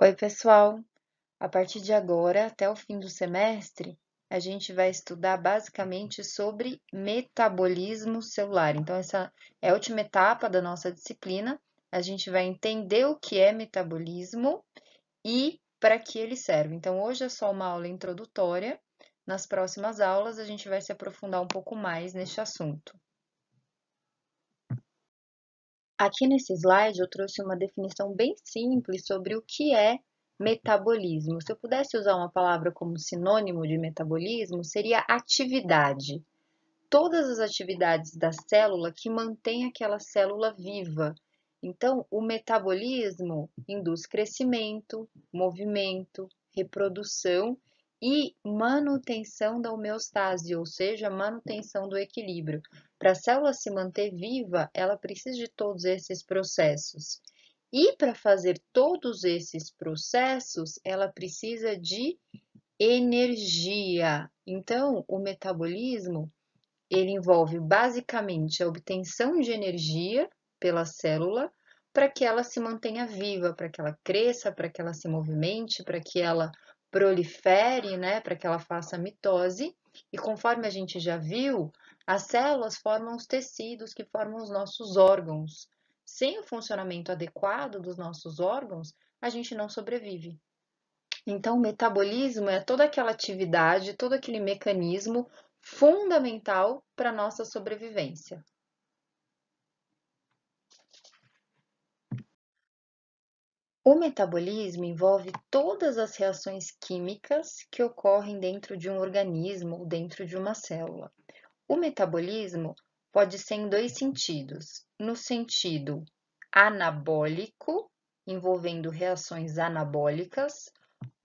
Oi, pessoal! A partir de agora, até o fim do semestre, a gente vai estudar basicamente sobre metabolismo celular. Então, essa é a última etapa da nossa disciplina. A gente vai entender o que é metabolismo e para que ele serve. Então, hoje é só uma aula introdutória. Nas próximas aulas, a gente vai se aprofundar um pouco mais neste assunto. Aqui nesse slide eu trouxe uma definição bem simples sobre o que é metabolismo. Se eu pudesse usar uma palavra como sinônimo de metabolismo, seria atividade. Todas as atividades da célula que mantêm aquela célula viva. Então, o metabolismo induz crescimento, movimento, reprodução e manutenção da homeostase, ou seja, manutenção do equilíbrio. Para a célula se manter viva, ela precisa de todos esses processos. E para fazer todos esses processos, ela precisa de energia. Então, o metabolismo ele envolve basicamente a obtenção de energia pela célula para que ela se mantenha viva, para que ela cresça, para que ela se movimente, para que ela prolifere, né, para que ela faça mitose. E conforme a gente já viu, as células formam os tecidos que formam os nossos órgãos. Sem o funcionamento adequado dos nossos órgãos, a gente não sobrevive. Então, o metabolismo é toda aquela atividade, todo aquele mecanismo fundamental para a nossa sobrevivência. O metabolismo envolve todas as reações químicas que ocorrem dentro de um organismo ou dentro de uma célula. O metabolismo pode ser em dois sentidos: no sentido anabólico, envolvendo reações anabólicas,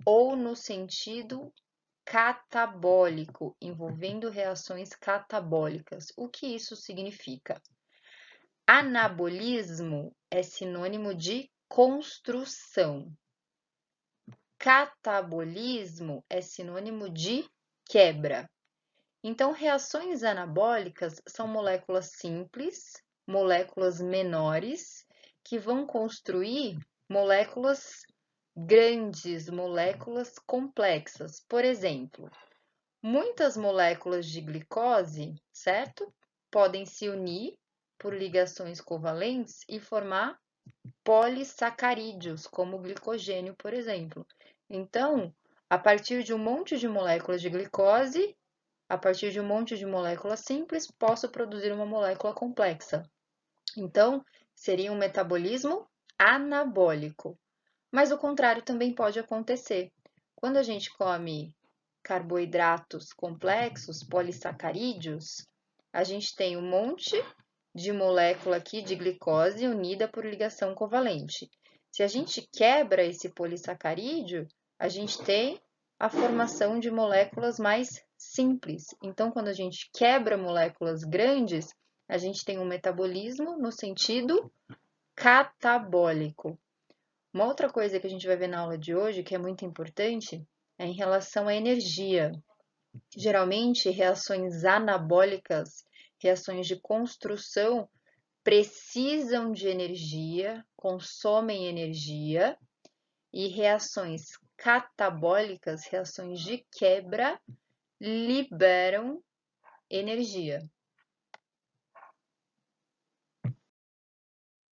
ou no sentido catabólico, envolvendo reações catabólicas. O que isso significa? Anabolismo é sinônimo de construção. Catabolismo é sinônimo de quebra. Então, reações anabólicas são moléculas simples, moléculas menores, que vão construir moléculas grandes, moléculas complexas. Por exemplo, muitas moléculas de glicose, certo? Podem se unir por ligações covalentes e formar polissacarídeos, como o glicogênio, por exemplo. Então, a partir de um monte de moléculas de glicose, a partir de um monte de moléculas simples, posso produzir uma molécula complexa. Então, seria um metabolismo anabólico. Mas o contrário também pode acontecer. Quando a gente come carboidratos complexos, polissacarídeos, a gente tem um monte de molécula aqui de glicose unida por ligação covalente. Se a gente quebra esse polissacarídeo, a gente tem a formação de moléculas mais simples. Então, quando a gente quebra moléculas grandes, a gente tem um metabolismo no sentido catabólico. Uma outra coisa que a gente vai ver na aula de hoje, que é muito importante, é em relação à energia. Geralmente, reações anabólicas, reações de construção, precisam de energia, consomem energia, e reações catabólicas, reações de quebra, liberam energia.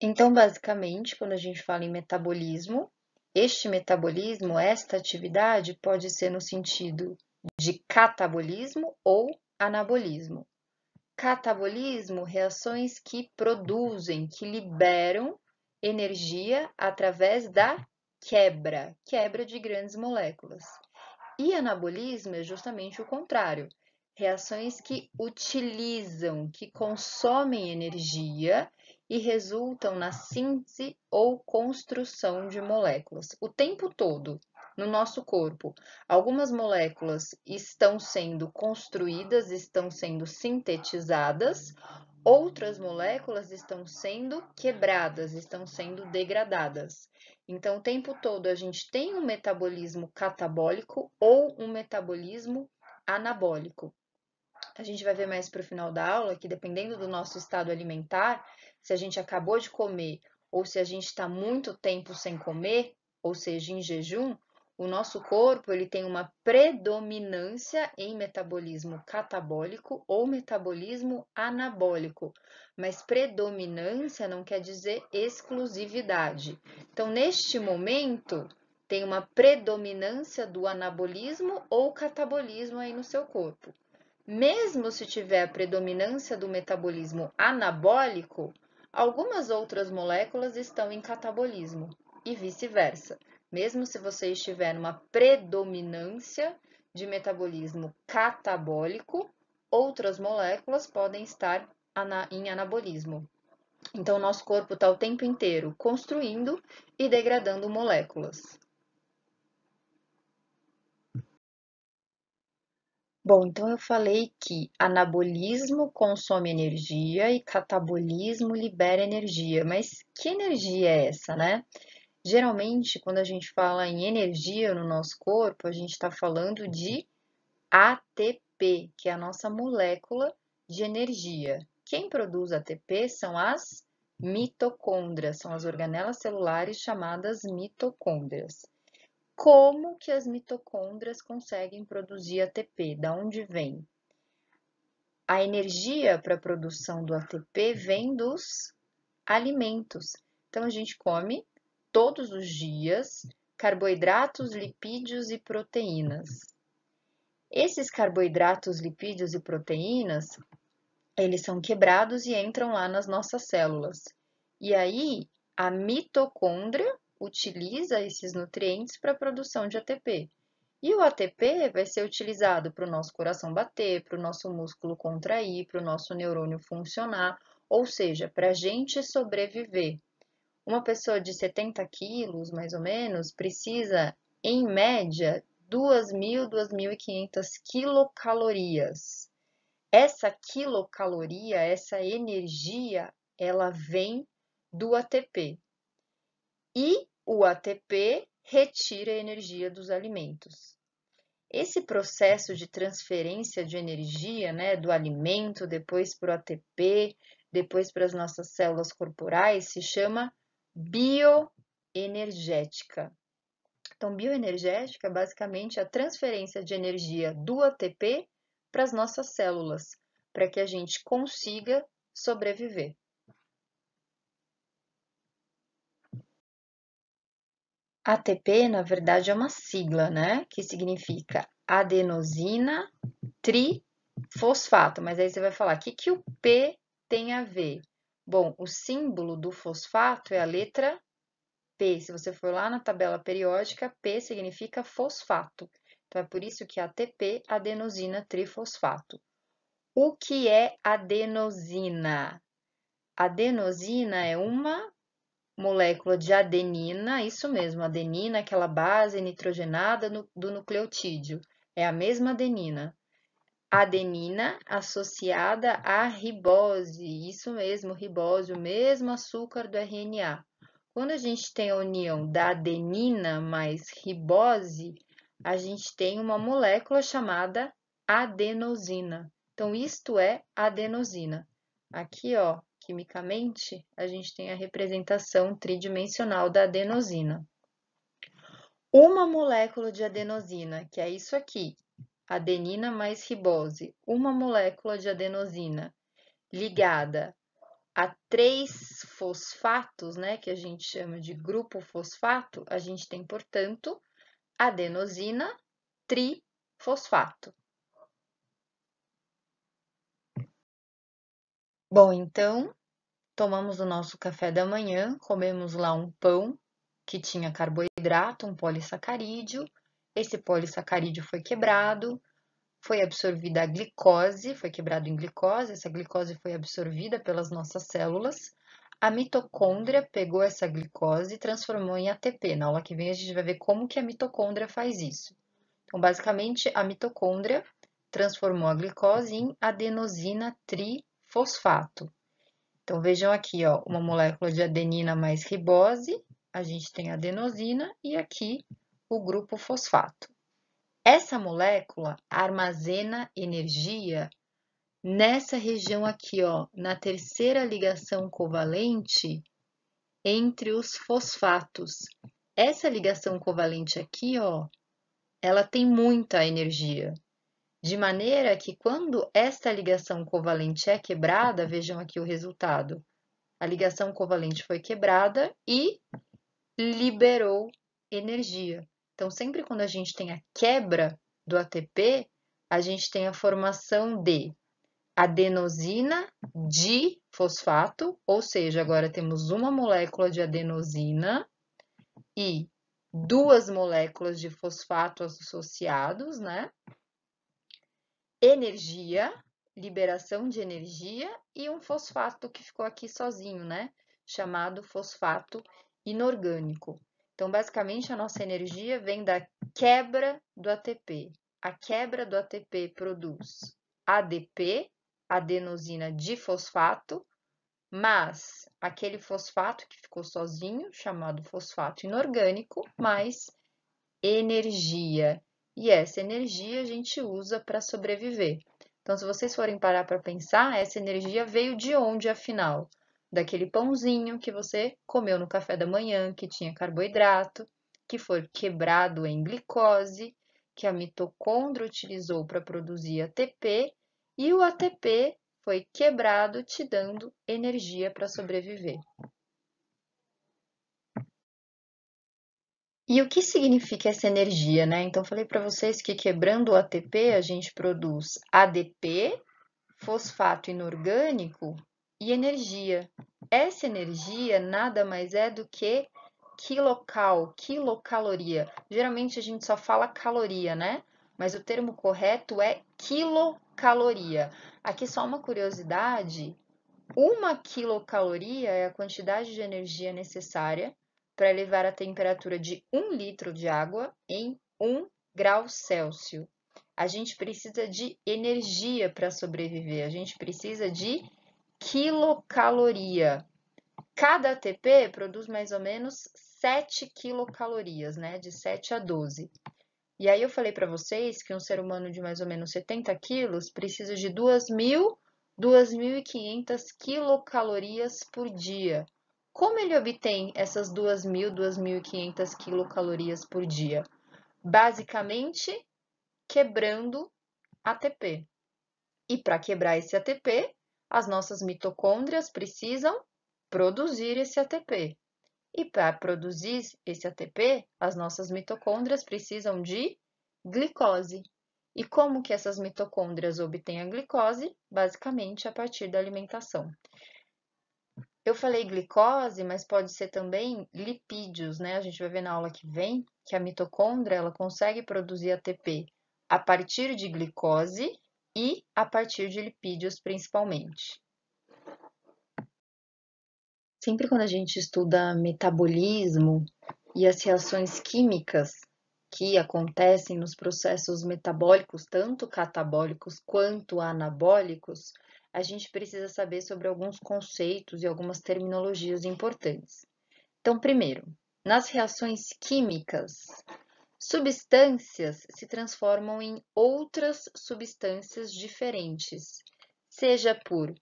Então, basicamente, quando a gente fala em metabolismo, este metabolismo, esta atividade, pode ser no sentido de catabolismo ou anabolismo. Catabolismo, reações que produzem, que liberam energia através da quebra de grandes moléculas. E anabolismo é justamente o contrário, reações que utilizam, que consomem energia e resultam na síntese ou construção de moléculas. O tempo todo, no nosso corpo, algumas moléculas estão sendo construídas, estão sendo sintetizadas, outras moléculas estão sendo quebradas, estão sendo degradadas. Então, o tempo todo a gente tem um metabolismo catabólico ou um metabolismo anabólico. A gente vai ver mais para o final da aula que, dependendo do nosso estado alimentar, se a gente acabou de comer ou se a gente está muito tempo sem comer, ou seja, em jejum, o nosso corpo ele tem uma predominância em metabolismo catabólico ou metabolismo anabólico, mas predominância não quer dizer exclusividade. Então, neste momento, tem uma predominância do anabolismo ou catabolismo aí no seu corpo. Mesmo se tiver a predominância do metabolismo anabólico, algumas outras moléculas estão em catabolismo e vice-versa. Mesmo se você estiver numa predominância de metabolismo catabólico, outras moléculas podem estar em anabolismo. Então, nosso corpo está o tempo inteiro construindo e degradando moléculas. Bom, então eu falei que anabolismo consome energia e catabolismo libera energia, mas que energia é essa, né? Geralmente, quando a gente fala em energia no nosso corpo, a gente está falando de ATP, que é a nossa molécula de energia. Quem produz ATP são as mitocôndrias, são as organelas celulares chamadas mitocôndrias. Como que as mitocôndrias conseguem produzir ATP? Da onde vem? A energia para a produção do ATP vem dos alimentos. Então, a gente come todos os dias carboidratos, lipídios e proteínas. Esses carboidratos, lipídios e proteínas, eles são quebrados e entram lá nas nossas células. E aí, a mitocôndria utiliza esses nutrientes para a produção de ATP. E o ATP vai ser utilizado para o nosso coração bater, para o nosso músculo contrair, para o nosso neurônio funcionar, ou seja, para a gente sobreviver. Uma pessoa de 70 quilos, mais ou menos, precisa, em média, 2.000, 2.500 quilocalorias. Essa quilocaloria, essa energia, ela vem do ATP. E o ATP retira a energia dos alimentos. Esse processo de transferência de energia, né, do alimento, depois para o ATP, depois para as nossas células corporais, se chama bioenergética. Então, bioenergética é basicamente a transferência de energia do ATP para as nossas células, para que a gente consiga sobreviver. ATP, na verdade, é uma sigla, né? Que significa adenosina trifosfato. Mas aí você vai falar, o que o P tem a ver? Bom, o símbolo do fosfato é a letra P. Se você for lá na tabela periódica, P significa fosfato. Então, é por isso que ATP, adenosina trifosfato. O que é adenosina? Adenosina é uma molécula de adenina, isso mesmo, adenina, aquela base nitrogenada do nucleotídeo, é a mesma adenina. Adenina associada à ribose, isso mesmo, ribose, o mesmo açúcar do RNA. Quando a gente tem a união da adenina mais ribose, a gente tem uma molécula chamada adenosina. Então, isto é adenosina. Aqui, ó, quimicamente, a gente tem a representação tridimensional da adenosina. Uma molécula de adenosina, que é isso aqui, adenina mais ribose, uma molécula de adenosina ligada a 3 fosfatos, né, que a gente chama de grupo fosfato, a gente tem, portanto, adenosina trifosfato. Bom, então, tomamos o nosso café da manhã, comemos lá um pão que tinha carboidrato, um polissacarídeo. Esse polissacarídeo foi quebrado, foi absorvida a glicose, foi quebrado em glicose, essa glicose foi absorvida pelas nossas células. A mitocôndria pegou essa glicose e transformou em ATP. Na aula que vem a gente vai ver como que a mitocôndria faz isso. Então, basicamente, a mitocôndria transformou a glicose em adenosina trifosfato. Então, vejam aqui, ó, uma molécula de adenina mais ribose, a gente tem adenosina e aqui o grupo fosfato. Essa molécula armazena energia nessa região aqui, ó, na terceira ligação covalente entre os fosfatos. Essa ligação covalente aqui, ó, ela tem muita energia. De maneira que quando esta ligação covalente é quebrada, vejam aqui o resultado. A ligação covalente foi quebrada e liberou energia. Então, sempre quando a gente tem a quebra do ATP, a gente tem a formação de adenosina difosfato, ou seja, agora temos uma molécula de adenosina e duas moléculas de fosfato associados, né? Energia, liberação de energia e um fosfato que ficou aqui sozinho, né? Chamado fosfato inorgânico. Então, basicamente, a nossa energia vem da quebra do ATP. A quebra do ATP produz ADP, adenosina difosfato, mas aquele fosfato que ficou sozinho, chamado fosfato inorgânico, mais energia. E essa energia a gente usa para sobreviver. Então, se vocês forem parar para pensar, essa energia veio de onde, afinal? Daquele pãozinho que você comeu no café da manhã, que tinha carboidrato, que foi quebrado em glicose, que a mitocôndria utilizou para produzir ATP, e o ATP foi quebrado, te dando energia para sobreviver. E o que significa essa energia, né? Então, falei para vocês que quebrando o ATP, a gente produz ADP, fosfato inorgânico e energia. Essa energia nada mais é do que quilocaloria. Geralmente a gente só fala caloria, né? Mas o termo correto é quilocaloria. Aqui só uma curiosidade: uma quilocaloria é a quantidade de energia necessária para elevar a temperatura de 1 litro de água em 1 grau Celsius. A gente precisa de energia para sobreviver, a gente precisa de quilocaloria. Cada ATP produz mais ou menos 7 quilocalorias, né? De 7 a 12. E aí eu falei para vocês que um ser humano de mais ou menos 70 quilos precisa de 2.500 quilocalorias por dia. Como ele obtém essas 2.500 quilocalorias por dia? Basicamente, quebrando ATP. E para quebrar esse ATP, as nossas mitocôndrias precisam produzir esse ATP. E para produzir esse ATP, as nossas mitocôndrias precisam de glicose. E como que essas mitocôndrias obtêm a glicose? Basicamente a partir da alimentação. Eu falei glicose, mas pode ser também lipídios, né? A gente vai ver na aula que vem que a mitocôndria ela consegue produzir ATP a partir de glicose e a partir de lipídios principalmente. Sempre quando a gente estuda metabolismo e as reações químicas que acontecem nos processos metabólicos, tanto catabólicos quanto anabólicos, a gente precisa saber sobre alguns conceitos e algumas terminologias importantes. Então, primeiro, nas reações químicas, substâncias se transformam em outras substâncias diferentes, seja por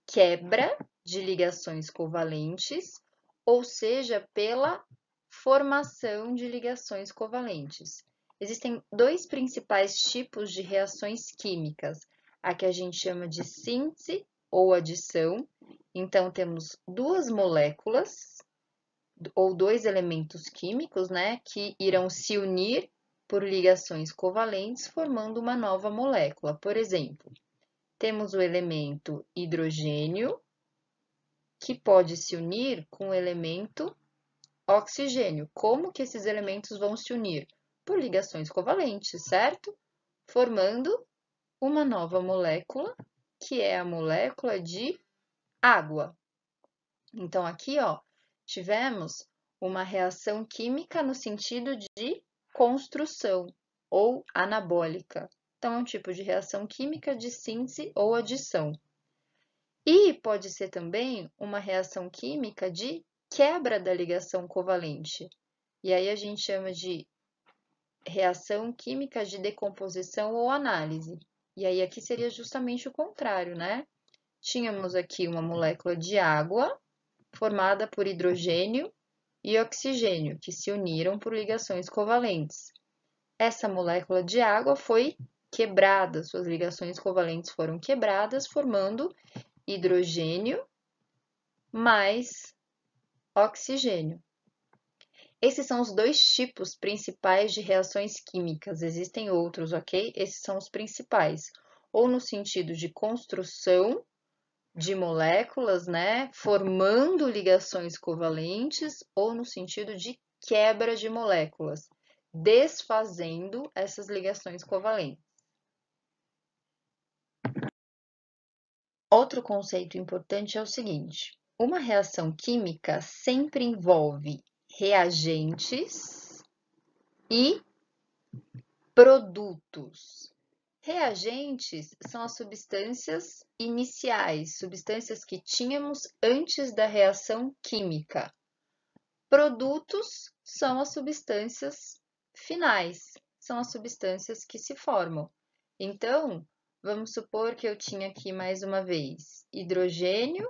quebra de ligações covalentes, ou seja, pela formação de ligações covalentes. Existem dois principais tipos de reações químicas, a que a gente chama de síntese ou adição. Então, temos duas moléculas ou dois elementos químicos, né, que irão se unir por ligações covalentes, formando uma nova molécula. Por exemplo, temos o elemento hidrogênio, que pode se unir com o elemento oxigênio. Como que esses elementos vão se unir? Por ligações covalentes, certo? Formando uma nova molécula, que é a molécula de água. Então, aqui, ó, tivemos uma reação química no sentido de construção ou anabólica. Então, é um tipo de reação química de síntese ou adição. E pode ser também uma reação química de quebra da ligação covalente. E aí a gente chama de reação química de decomposição ou análise. E aí aqui seria justamente o contrário, né? Tínhamos aqui uma molécula de água formada por hidrogênio e oxigênio, que se uniram por ligações covalentes. Essa molécula de água foi quebrada, suas ligações covalentes foram quebradas, formando hidrogênio mais oxigênio. Esses são os dois tipos principais de reações químicas. Existem outros, ok? Esses são os principais. Ou no sentido de construção de moléculas, né, formando ligações covalentes, ou no sentido de quebra de moléculas, desfazendo essas ligações covalentes. Outro conceito importante é o seguinte: uma reação química sempre envolve reagentes e produtos. Reagentes são as substâncias iniciais, substâncias que tínhamos antes da reação química. Produtos são as substâncias finais, são as substâncias que se formam. Então, vamos supor que eu tinha aqui mais uma vez hidrogênio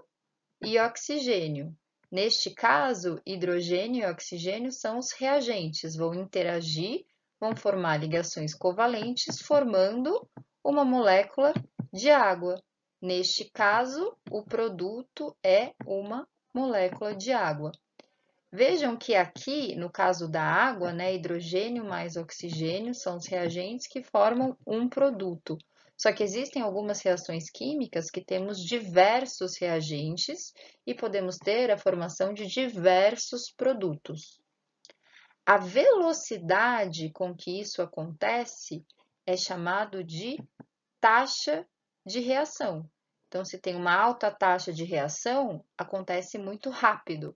e oxigênio. Neste caso, hidrogênio e oxigênio são os reagentes, vão interagir, vão formar ligações covalentes, formando uma molécula de água. Neste caso, o produto é uma molécula de água. Vejam que aqui, no caso da água, né, hidrogênio mais oxigênio são os reagentes que formam um produto. Só que existem algumas reações químicas que temos diversos reagentes e podemos ter a formação de diversos produtos. A velocidade com que isso acontece é chamado de taxa de reação. Então, se tem uma alta taxa de reação, acontece muito rápido.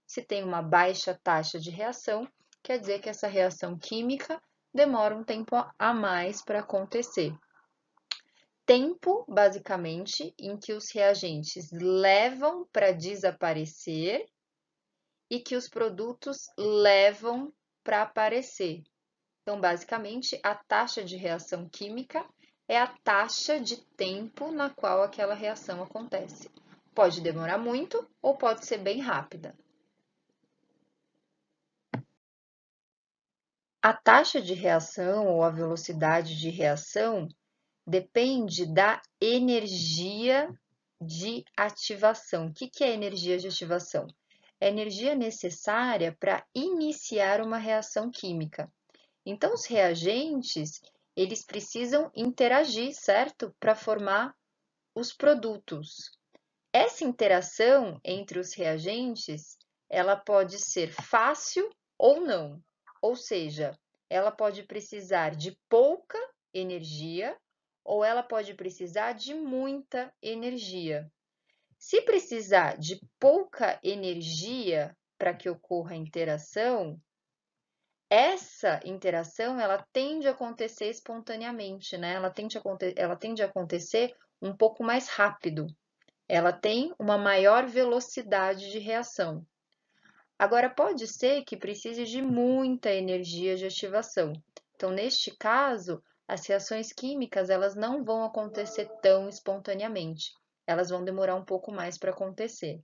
Se tem uma baixa taxa de reação, quer dizer que essa reação química demora um tempo a mais para acontecer. Tempo, basicamente, em que os reagentes levam para desaparecer e que os produtos levam para aparecer. Então, basicamente, a taxa de reação química é a taxa de tempo na qual aquela reação acontece. Pode demorar muito ou pode ser bem rápida. A taxa de reação ou a velocidade de reação depende da energia de ativação. O que é energia de ativação? É a energia necessária para iniciar uma reação química. Então, os reagentes, eles precisam interagir, certo? Para formar os produtos. Essa interação entre os reagentes, ela pode ser fácil ou não. Ou seja, ela pode precisar de pouca energia ou ela pode precisar de muita energia. Se precisar de pouca energia para que ocorra a interação, essa interação ela tende a acontecer espontaneamente, né? Ela tende a acontecer um pouco mais rápido. Ela tem uma maior velocidade de reação. Agora, pode ser que precise de muita energia de ativação. Então, neste caso, as reações químicas elas não vão acontecer tão espontaneamente. Elas vão demorar um pouco mais para acontecer.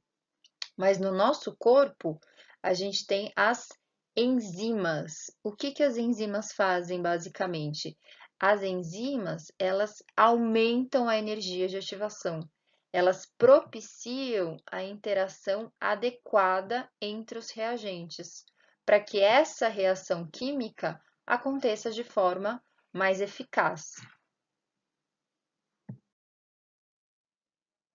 Mas no nosso corpo, a gente tem as enzimas. O que as enzimas fazem, basicamente? As enzimas, elas aumentam a energia de ativação. Elas propiciam a interação adequada entre os reagentes, para que essa reação química aconteça de forma mais eficaz.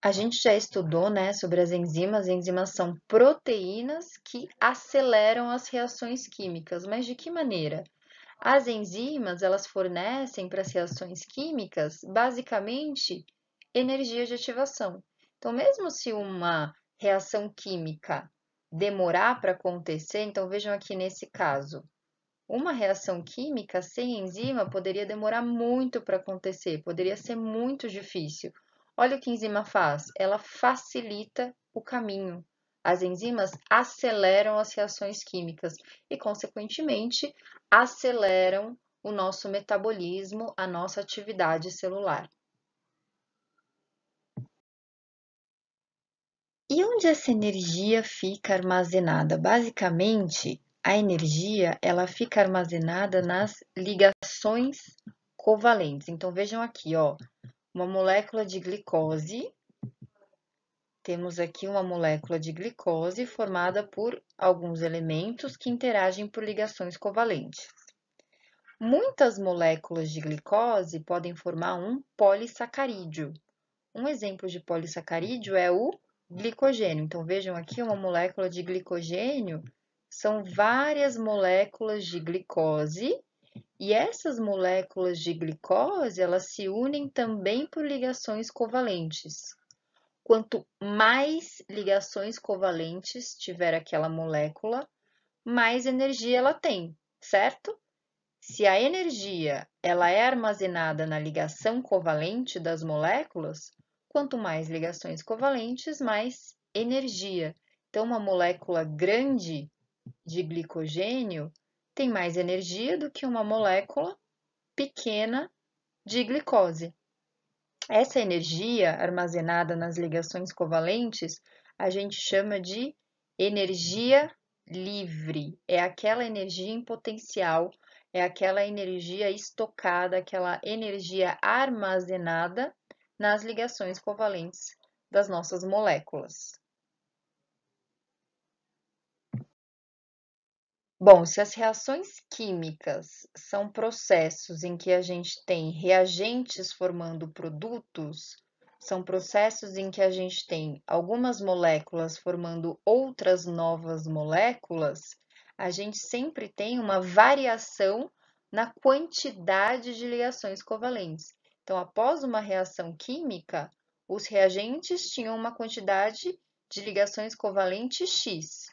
A gente já estudou, né, sobre as enzimas. Enzimas são proteínas que aceleram as reações químicas, mas de que maneira? As enzimas, elas fornecem para as reações químicas, basicamente, energia de ativação. Então, mesmo se uma reação química demorar para acontecer, então vejam aqui nesse caso, uma reação química sem enzima poderia demorar muito para acontecer, poderia ser muito difícil. Olha o que a enzima faz, ela facilita o caminho. As enzimas aceleram as reações químicas e, consequentemente, aceleram o nosso metabolismo, a nossa atividade celular. E onde essa energia fica armazenada? Basicamente, a energia ela fica armazenada nas ligações covalentes. Então, vejam aqui, ó, uma molécula de glicose. Temos aqui uma molécula de glicose formada por alguns elementos que interagem por ligações covalentes. Muitas moléculas de glicose podem formar um polissacarídeo. Um exemplo de polissacarídeo é o glicogênio. Então, vejam aqui uma molécula de glicogênio, são várias moléculas de glicose, e essas moléculas de glicose, elas se unem também por ligações covalentes. Quanto mais ligações covalentes tiver aquela molécula, mais energia ela tem, certo? Se a energia ela é armazenada na ligação covalente das moléculas, quanto mais ligações covalentes, mais energia. Então, uma molécula grande de glicogênio tem mais energia do que uma molécula pequena de glicose. Essa energia armazenada nas ligações covalentes, a gente chama de energia livre. É aquela energia em potencial, é aquela energia estocada, aquela energia armazenada nas ligações covalentes das nossas moléculas. Bom, se as reações químicas são processos em que a gente tem reagentes formando produtos, são processos em que a gente tem algumas moléculas formando outras novas moléculas, a gente sempre tem uma variação na quantidade de ligações covalentes. Então, após uma reação química, os reagentes tinham uma quantidade de ligações covalentes X.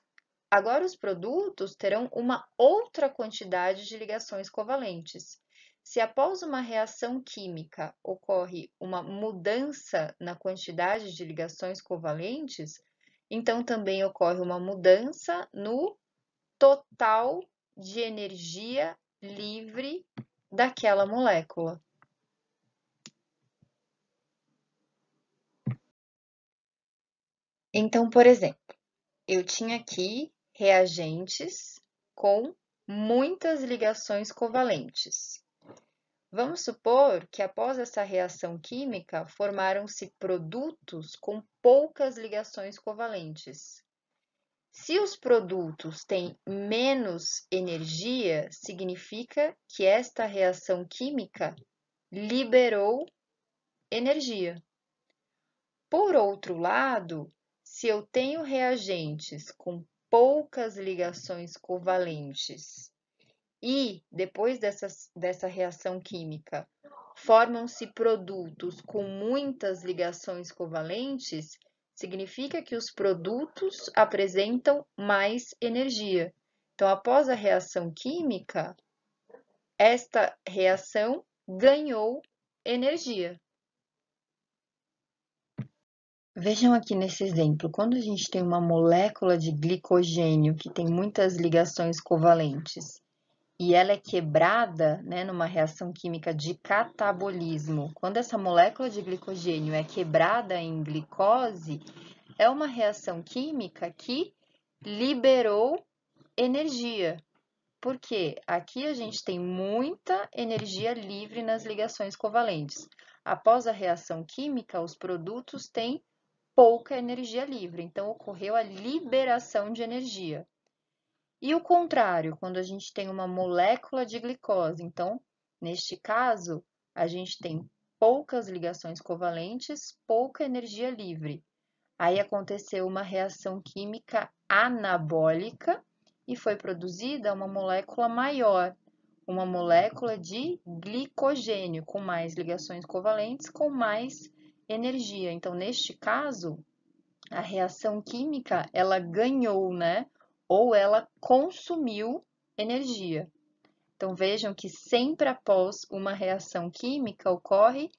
Agora, os produtos terão uma outra quantidade de ligações covalentes. Se após uma reação química ocorre uma mudança na quantidade de ligações covalentes, então também ocorre uma mudança no total de energia livre daquela molécula. Então, por exemplo, eu tinha aqui reagentes com muitas ligações covalentes. Vamos supor que após essa reação química formaram-se produtos com poucas ligações covalentes. Se os produtos têm menos energia, significa que esta reação química liberou energia. Por outro lado, se eu tenho reagentes com poucas ligações covalentes e depois dessa reação química formam-se produtos com muitas ligações covalentes, significa que os produtos apresentam mais energia. Então, após a reação química, esta reação ganhou energia. Vejam aqui nesse exemplo, quando a gente tem uma molécula de glicogênio que tem muitas ligações covalentes e ela é quebrada, né, numa reação química de catabolismo, quando essa molécula de glicogênio é quebrada em glicose, é uma reação química que liberou energia. Porque aqui a gente tem muita energia livre nas ligações covalentes. Após a reação química, os produtos têm pouca energia livre, então ocorreu a liberação de energia. E o contrário, quando a gente tem uma molécula de glicose, então, neste caso, a gente tem poucas ligações covalentes, pouca energia livre. Aí aconteceu uma reação química anabólica e foi produzida uma molécula maior, uma molécula de glicogênio, com mais ligações covalentes, com mais energia. Então, neste caso, a reação química, ela ganhou, né? Ou ela consumiu energia. Então, vejam que sempre após uma reação química ocorre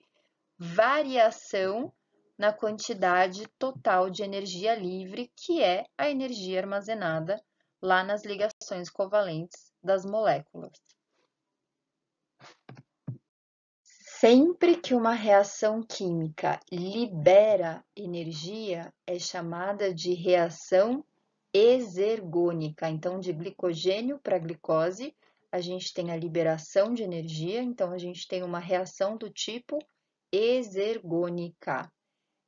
variação na quantidade total de energia livre, que é a energia armazenada lá nas ligações covalentes das moléculas. Sempre que uma reação química libera energia, é chamada de reação exergônica. Então, de glicogênio para glicose, a gente tem a liberação de energia, então a gente tem uma reação do tipo exergônica.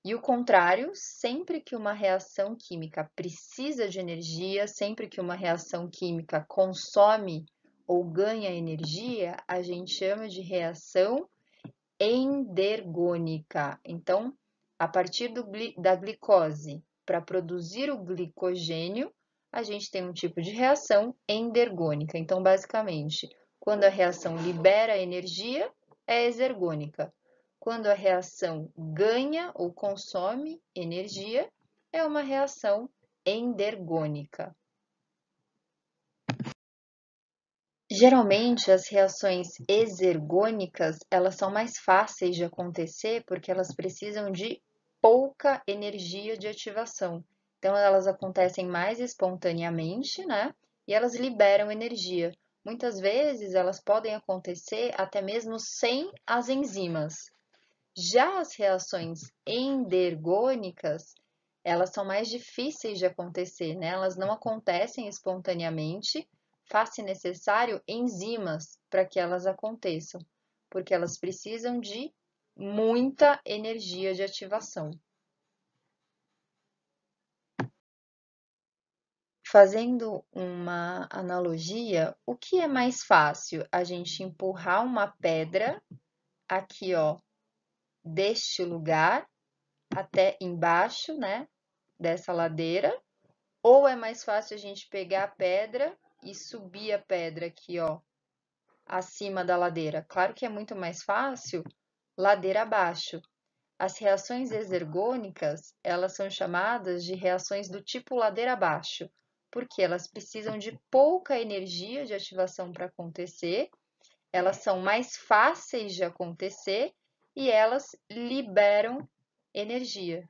E o contrário, sempre que uma reação química precisa de energia, sempre que uma reação química consome ou ganha energia, a gente chama de reação endergônica. Então, a partir da glicose, para produzir o glicogênio, a gente tem um tipo de reação endergônica. Então, basicamente, quando a reação libera energia, é exergônica. Quando a reação ganha ou consome energia, é uma reação endergônica. Geralmente, as reações exergônicas, elas são mais fáceis de acontecer porque elas precisam de pouca energia de ativação. Então, elas acontecem mais espontaneamente, né? E elas liberam energia. Muitas vezes, elas podem acontecer até mesmo sem as enzimas. Já as reações endergônicas, elas são mais difíceis de acontecer, né? Elas não acontecem espontaneamente, faz-se necessário enzimas para que elas aconteçam, porque elas precisam de muita energia de ativação. Fazendo uma analogia, o que é mais fácil? A gente empurrar uma pedra aqui, ó, deste lugar até embaixo, né, dessa ladeira, ou é mais fácil a gente pegar a pedra e subir a pedra aqui, ó, acima da ladeira? Claro que é muito mais fácil ladeira abaixo. As reações exergônicas, elas são chamadas de reações do tipo ladeira abaixo, porque elas precisam de pouca energia de ativação para acontecer, elas são mais fáceis de acontecer e elas liberam energia.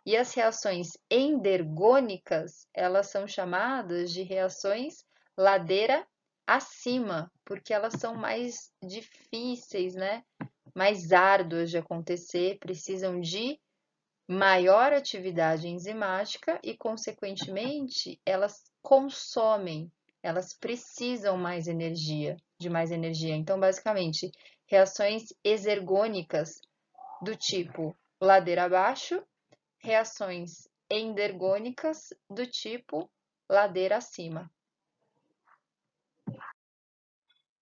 E as reações endergônicas, elas são chamadas de reações ladeira acima, porque elas são mais difíceis, né? Mais árduas de acontecer, precisam de maior atividade enzimática e, consequentemente, elas consomem, elas precisam de mais energia. Então, basicamente, reações exergônicas do tipo ladeira abaixo, reações endergônicas do tipo ladeira acima.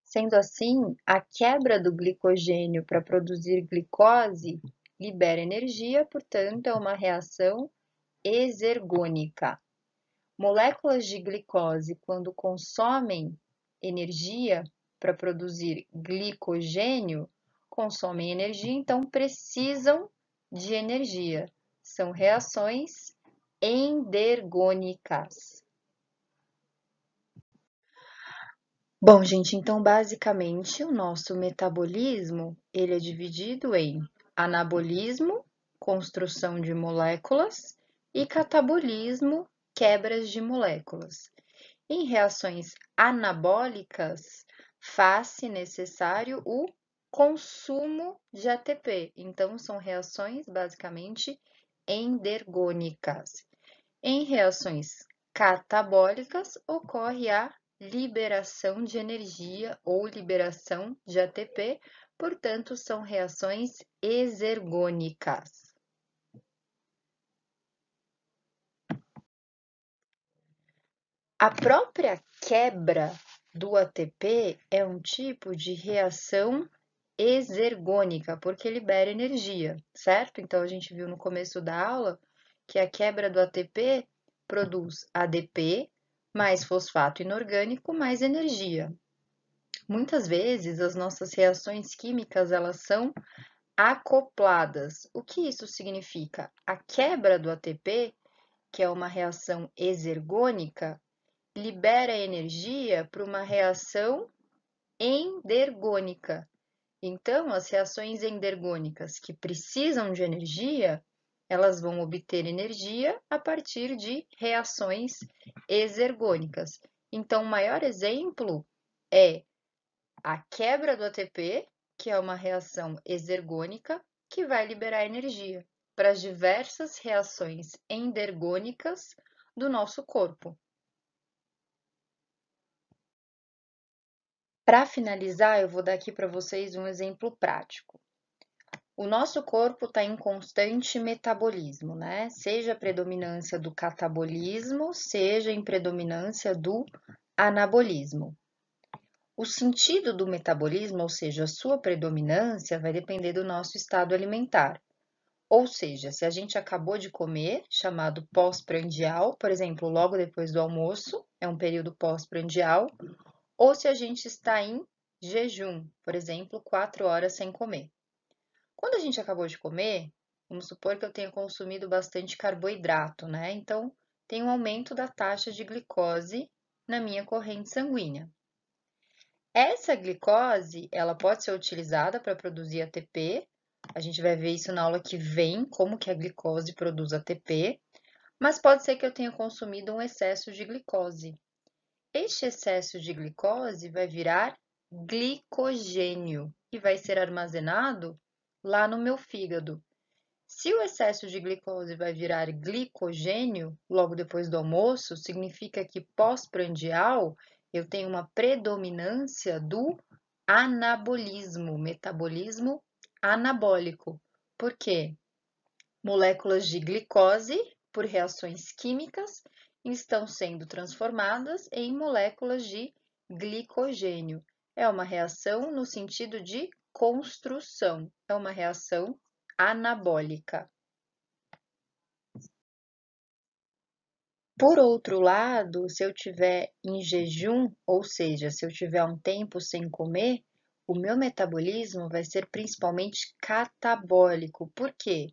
Sendo assim, a quebra do glicogênio para produzir glicose libera energia, portanto, é uma reação exergônica. Moléculas de glicose, quando consomem energia para produzir glicogênio, consomem energia, então precisam de energia. São reações endergônicas. Bom, gente, então basicamente o nosso metabolismo, ele é dividido em anabolismo, construção de moléculas, e catabolismo, quebras de moléculas. Em reações anabólicas, faz-se necessário o consumo de ATP. Então, são reações basicamente endergônicas. Em reações catabólicas, ocorre a liberação de energia ou liberação de ATP, portanto, são reações exergônicas. A própria quebra do ATP é um tipo de reação exergônica, porque libera energia, certo? Então, a gente viu no começo da aula que a quebra do ATP produz ADP, mais fosfato inorgânico, mais energia. Muitas vezes, as nossas reações químicas, elas são acopladas. O que isso significa? A quebra do ATP, que é uma reação exergônica, libera energia para uma reação endergônica. Então, as reações endergônicas que precisam de energia, elas vão obter energia a partir de reações exergônicas. Então, o maior exemplo é a quebra do ATP, que é uma reação exergônica, que vai liberar energia para as diversas reações endergônicas do nosso corpo. Para finalizar, eu vou dar aqui para vocês um exemplo prático. O nosso corpo está em constante metabolismo, né? Seja a predominância do catabolismo, seja em predominância do anabolismo. O sentido do metabolismo, ou seja, a sua predominância, vai depender do nosso estado alimentar. Ou seja, se a gente acabou de comer, chamado pós-prandial, por exemplo, logo depois do almoço, é um período pós-prandial, ou se a gente está em jejum, por exemplo, 4 horas sem comer. Quando a gente acabou de comer, vamos supor que eu tenha consumido bastante carboidrato, né? Então, tem um aumento da taxa de glicose na minha corrente sanguínea. Essa glicose, ela pode ser utilizada para produzir ATP. A gente vai ver isso na aula que vem, como que a glicose produz ATP. Mas pode ser que eu tenha consumido um excesso de glicose. Este excesso de glicose vai virar glicogênio e vai ser armazenado lá no meu fígado. Se o excesso de glicose vai virar glicogênio logo depois do almoço, significa que pós-prandial eu tenho uma predominância do anabolismo, metabolismo anabólico. Por quê? Moléculas de glicose, por reações químicas, estão sendo transformadas em moléculas de glicogênio. É uma reação no sentido de construção, é uma reação anabólica. Por outro lado, se eu tiver em jejum, ou seja, se eu tiver um tempo sem comer, o meu metabolismo vai ser principalmente catabólico. Por quê?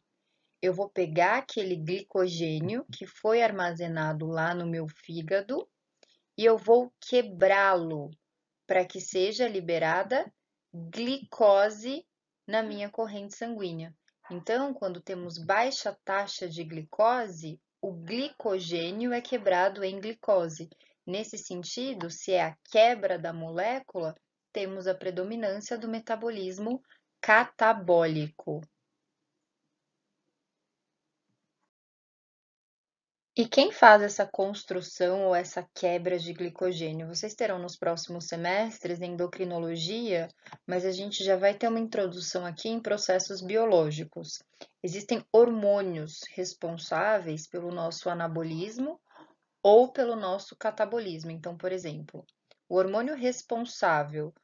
Eu vou pegar aquele glicogênio que foi armazenado lá no meu fígado e eu vou quebrá-lo para que seja liberada glicose na minha corrente sanguínea. Então, quando temos baixa taxa de glicose, o glicogênio é quebrado em glicose. Nesse sentido, se é a quebra da molécula, temos a predominância do metabolismo catabólico. E quem faz essa construção ou essa quebra de glicogênio? Vocês terão nos próximos semestres endocrinologia, mas a gente já vai ter uma introdução aqui em processos biológicos. Existem hormônios responsáveis pelo nosso anabolismo ou pelo nosso catabolismo. Então, por exemplo, o hormônio responsável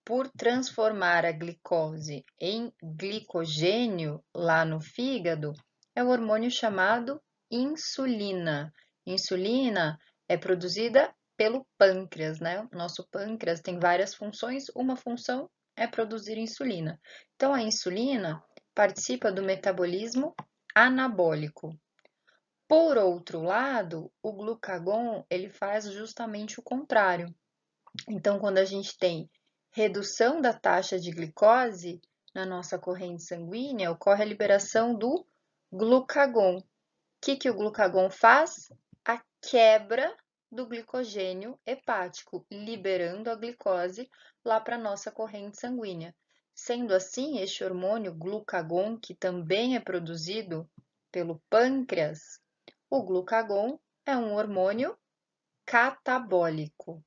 por transformar a glicose em glicogênio lá no fígado é o hormônio chamado insulina. Insulina é produzida pelo pâncreas, né? O nosso pâncreas tem várias funções, uma função é produzir insulina. Então, a insulina participa do metabolismo anabólico. Por outro lado, o glucagon, ele faz justamente o contrário. Então, quando a gente tem redução da taxa de glicose na nossa corrente sanguínea, ocorre a liberação do glucagon. O que o glucagon faz? A quebra do glicogênio hepático, liberando a glicose lá para a nossa corrente sanguínea. Sendo assim, este hormônio glucagon, que também é produzido pelo pâncreas, o glucagon é um hormônio catabólico.